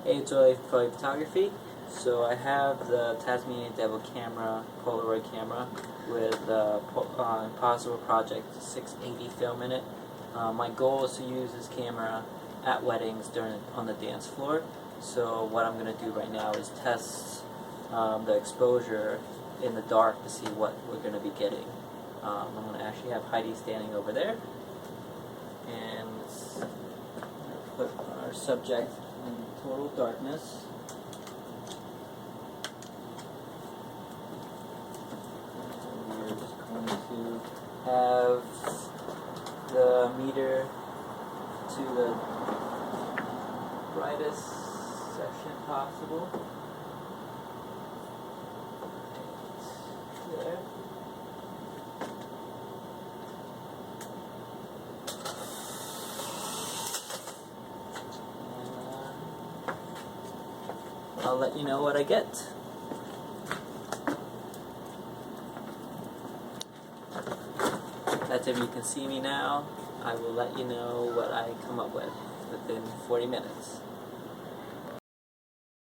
Hey, it's Joy Photography. So I have the Taz Polaroid Camera with Possible Project 680 film in it. My goal is to use this camera at weddings on the dance floor. So what I'm going to do right now is test the exposure in the dark to see what we're going to be getting. I'm going to actually have Heidi standing over there, and let's put our subject in total darkness. And we're just going to have the meter to the brightest section possible. Right there. I'll let you know what I get. That's if you can see me now. I will let you know what I come up with within 40 minutes.